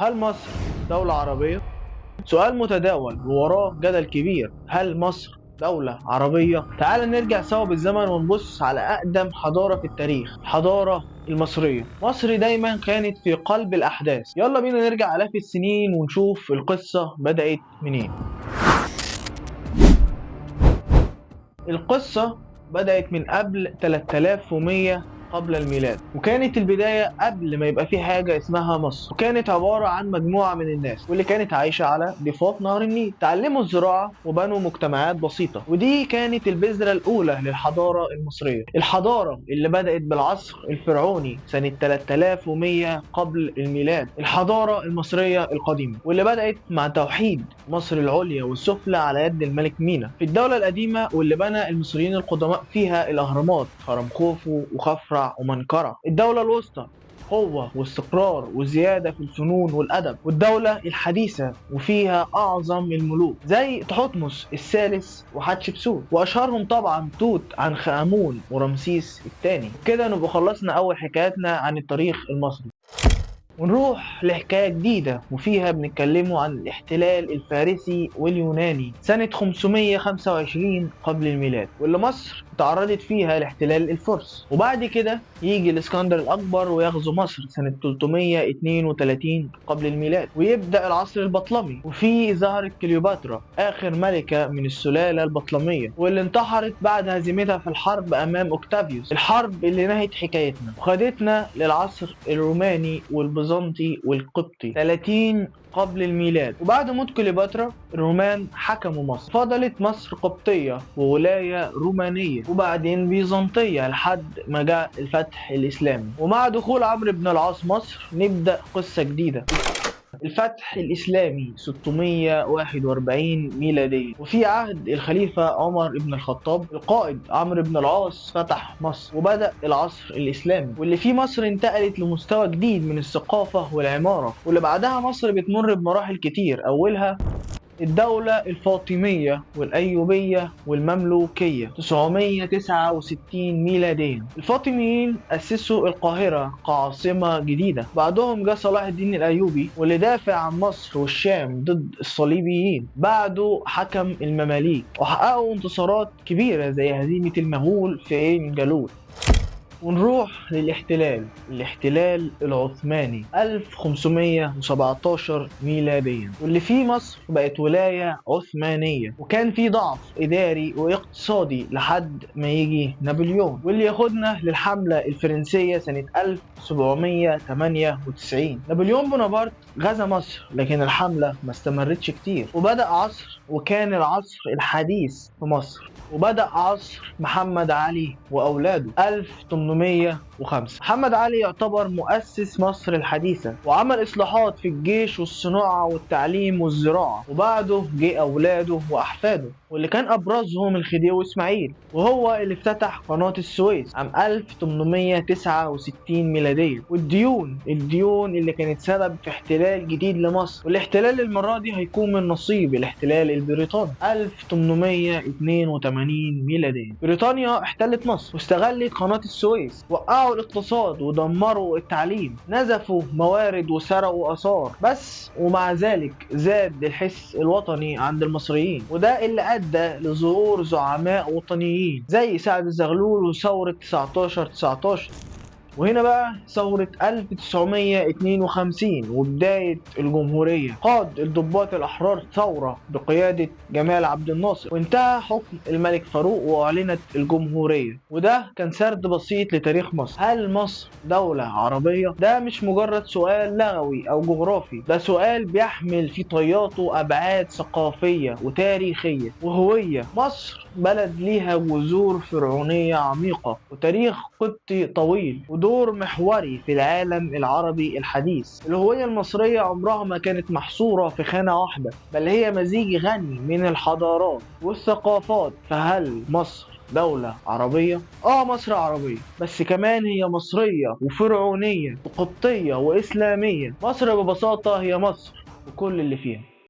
هل مصر دولة عربية؟ سؤال متداول ووراه جدل كبير. هل مصر دولة عربية؟ تعال نرجع سوا بالزمن ونبص على أقدم حضارة في التاريخ، الحضارة المصرية. مصر دايما كانت في قلب الأحداث. يلا بينا نرجع آلاف السنين ونشوف القصة بدأت منين. القصة بدأت من قبل 3100 قبل الميلاد، وكانت البداية قبل ما يبقى في حاجة اسمها مصر، وكانت عبارة عن مجموعة من الناس واللي كانت عايشة على ضفاف نهر النيل. تعلموا الزراعة وبنوا مجتمعات بسيطة، ودي كانت البذرة الأولى للحضارة المصرية. الحضارة اللي بدأت بالعصر الفرعوني سنة 3100 قبل الميلاد، الحضارة المصرية القديمة، واللي بدأت مع توحيد مصر العليا والسفلى على يد الملك مينا في الدولة القديمة، واللي بنى المصريين القدماء فيها الأهرامات، هرم خوفو وخفرع ومنقرع. الدولة الوسطى، قوة واستقرار وزيادة في الفنون والأدب. والدولة الحديثة وفيها أعظم الملوك زي تحتمس الثالث وحتشبسوت، وأشهرهم طبعا توت عنخ آمون ورمسيس الثاني. كده نبقى خلصنا أول حكاياتنا عن التاريخ المصري، ونروح لحكاية جديدة وفيها بنتكلموا عن الاحتلال الفارسي واليوناني سنة 525 قبل الميلاد، واللي مصر تعرضت فيها لاحتلال الفرس. وبعد كده يجي الاسكندر الأكبر ويغزو مصر سنة 332 قبل الميلاد، ويبدأ العصر البطلمي. وفيه ظهرت كليوباترا آخر ملكة من السلالة البطلمية، واللي انتحرت بعد هزيمتها في الحرب أمام أوكتافيوس، الحرب اللي نهت حكايتنا وخدتنا للعصر الروماني والبيزنطي والقبطي 30 قبل الميلاد. وبعد موت كليوباترا الرومان حكموا مصر، فضلت مصر قبطية وولاية رومانية وبعدين بيزنطية لحد ما جاء الفتح الإسلامي. ومع دخول عمرو بن العاص مصر نبدأ قصة جديدة، الفتح الإسلامي 641 ميلادية. وفي عهد الخليفة عمر بن الخطاب القائد عمرو بن العاص فتح مصر وبدأ العصر الإسلامي، واللي فيه مصر انتقلت لمستوى جديد من الثقافة والعمارة. واللي بعدها مصر بتمر بمراحل كتير، أولها الدولة الفاطمية والأيوبية والمملوكية 969 ميلاديا. الفاطميين أسسوا القاهرة كعاصمة جديدة، بعدهم جاء صلاح الدين الأيوبي واللي دافع عن مصر والشام ضد الصليبيين. بعده حكم المماليك وحققوا انتصارات كبيرة زي هزيمة المغول في عين جالوت. ونروح الاحتلال العثماني 1517 ميلاديا، واللي فيه مصر بقت ولاية عثمانية، وكان فيه ضعف إداري واقتصادي لحد ما يجي نابليون، واللي ياخدنا للحملة الفرنسية سنة 1798. نابليون بونابرت غزا مصر، لكن الحملة ما استمرتش كتير، وبدأ عصر وكان العصر الحديث في مصر، وبدأ عصر محمد علي وأولاده 1805. محمد علي يعتبر مؤسس مصر الحديثة، وعمل إصلاحات في الجيش والصناعة والتعليم والزراعة. وبعده جه أولاده وأحفاده، واللي كان أبرزهم الخديوي إسماعيل، وهو اللي افتتح قناة السويس عام 1869 ميلادية. والديون اللي كانت سبب في احتلال جديد لمصر، والاحتلال المرة دي هيكون من نصيب الاحتلال البريطاني 1882 ميلادية. بريطانيا احتلت مصر واستغلت قناة السويس، وقعوا الاقتصاد ودمروا التعليم، نزفوا موارد وسرقوا آثار بس. ومع ذلك زاد الحس الوطني عند المصريين، وده اللي أدى لظهور زعماء وطنيين زي سعد زغلول وثورة 1919. وهنا بقى ثورة 1952 وبداية الجمهورية، قاد الضباط الأحرار ثورة بقيادة جمال عبد الناصر، وانتهى حكم الملك فاروق وأعلنت الجمهورية. وده كان سرد بسيط لتاريخ مصر. هل مصر دولة عربية؟ ده مش مجرد سؤال لغوي أو جغرافي، ده سؤال بيحمل في طياته أبعاد ثقافية وتاريخية وهوية. مصر بلد ليها جذور فرعونية عميقة وتاريخ قبطي طويل ودور محوري في العالم العربي الحديث. الهوية المصرية عمرها ما كانت محصورة في خانة واحدة، بل هي مزيج غني من الحضارات والثقافات. فهل مصر دولة عربية؟ مصر عربية، بس كمان هي مصرية وفرعونية وقبطية وإسلامية. مصر ببساطة هي مصر وكل اللي فيها.